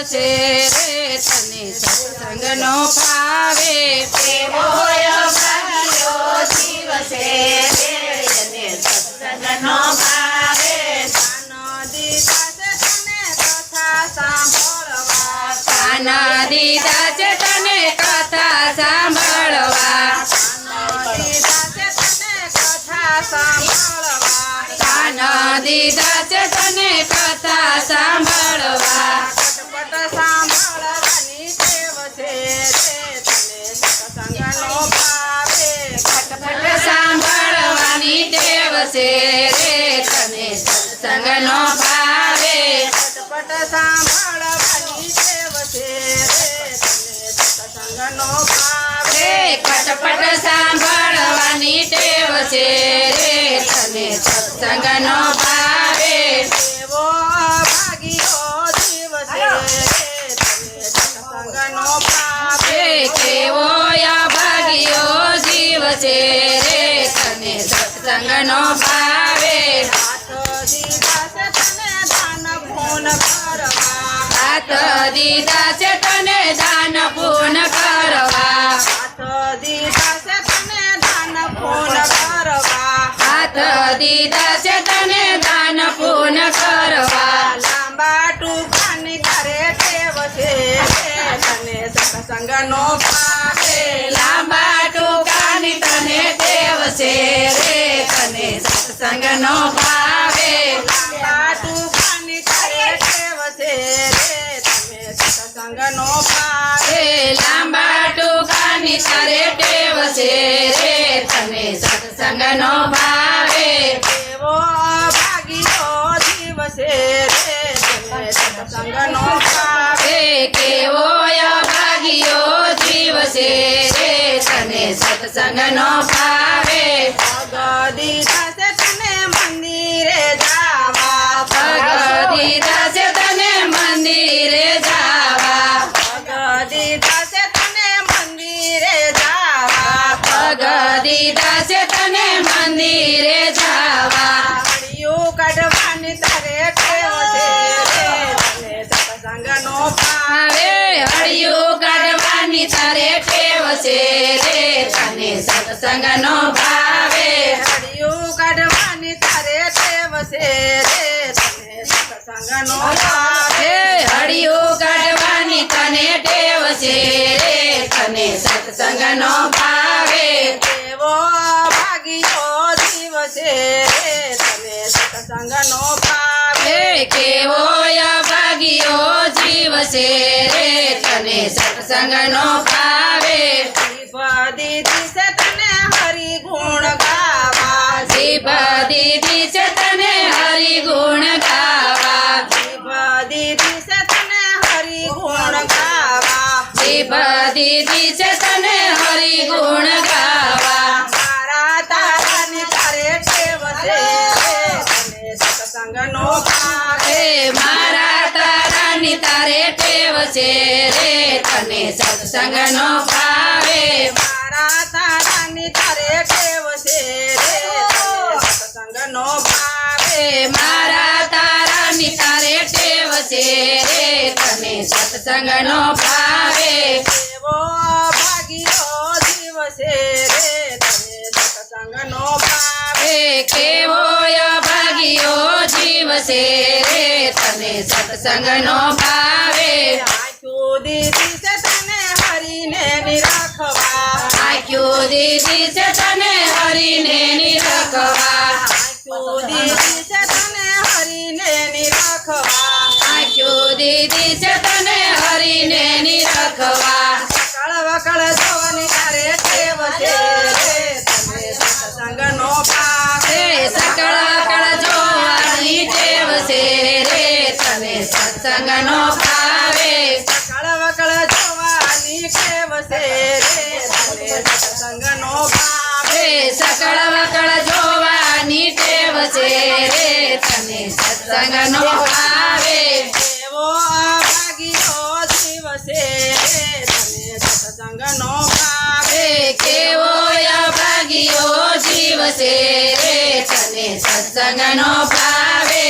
છે રે તને સત્સંગનો ભાવે કેવો ભાગ્યો જીવ છે રે એને સત્સંગનો ભાવે કાન દીધા છે તને કથા સાંભળવા કાન દીધા છે તને કથા સાંભળવા કટપટ સાંભળવાની ટેવ છે રે તને સત્સંગનો ભાવે કટપટ સાંભળવાની ટેવ છે રે તને સત્સંગનો ભાવે કટપટ સાંભળવાની ટેવ છે રે તને સત્સંગનો ભાવે કટપટ સાંભળવાની ટેવ છે રે તને સત્સંગનો ભાવે કેવો ભાગ્યો જીવ છે રે તને સત્સંગનો ભાવે કેવો અભાગ્યો જીવ છે રે તને સત્સંગનો ભાવે હાથ દીધા છે તને દાન પૂન કરવા હાથ દીધા છે તને દાન પૂન કરવા હાથ દીધા છે તને દાન પૂન કરવા હાથ દીધા છે તને દાન પૂન કરવા લાંબા ટૂંકાની તારે ટેવ છે રે તને સત્સંગનો ભાવે લાંબા ટૂંકાની તને ટેવ છે રે તને સત્સંગનો ભાવે લાંબા ટૂંકાની તારે ટેવ છે રે તને સત્સંગનો ભાવે લાંબા ટૂંકાની તારે ટેવ છે રે તને સત્સંગનો ભાવે કેવો ભાગ્યો જીવ છે રે તને સત્સંગનો ભાવે કેવો અભાગ્યો જીવ છે રે તને સત્સંગનો ભાવે પગ દીધા છે તને મંદિરે જાવા પગ દીધા છે તને મંદિરે જાવા પગ દીધા છે તને મંદિરે જાવા પગ દીધા છે તને મંદિરે જાવા હળિયું કાઢવાની તારે ટેવ છે રે તને સત્સંગનો ભાવે હળિયું કાઢવાની તારે ટેવ છે રે તને સત્સંગનો ભાવે હળિયું કાઢવાની તારે ટેવ છે રે તને સત્સંગનો ભાવે હળિયું કાઢવાની તને ટેવ છે રે તને સત્સંગનો ભાવે કેવો ભાગ્યો જીવ છે રે તને સત્સંગનો ભાવે કેવો અભાગ્યો જીવ છે રે તને સત્સંગનો ભાવે જીભ દીધી છે તને હરિ ગુણ ગાવા જીભ દીધી છે તને હરિ ગુણ ગાવા જીભ દીધી છે તને હરિ ગુણ ગાવા જીભ દીધી છે તને હરિ ગુણ ગાવા મારા તારાની તારે ટેવ છે રે તને સત્સંગનો ભાવે મારા તારાની તારે ટેવ છે રે તને સત્સંગનો ભાવે મારા તારાની તારે ટેવ છે રે તને સત્સંગનો ભાવે મારા તારાની તારે ટેવ છે રે તને સત્સંગનો ભાવે કેવો ભાગ્યો જીવ છે રે તને સત્સંગનો ભાવે કેવો અભાગ્યો જીવ છે રે તને સત્સંગનો ભાવે આંખો દીધી છે તને હરીને નિરખવા આંખ્યું દીધી છે તને હરીને નિરખવા આંખો દીધી છે તને હરીને નિરખવા આંખ્યું દીધી છે તને હરીને નિરખવા સકળ વકળ જોવાની તારે ટેવ છે રે તને સત્સંગનો ભાવે સકળ કળ જોવાની ટેવ છે રે તને સત્સંગનો ભાવે સકળ વકળ જોવાની ટેવ છે રે તને સત્સંગનો ભાવે સકળ વકળ જોવાની ટેવ છે રે તને સત્સંગનો ભાવે કેવો ભાગ્યો જીવ છે રે તને સત્સંગનો ભાવે કેવો અભાગ્યો જીવ છે રે તને સત્સંગનો ભાવે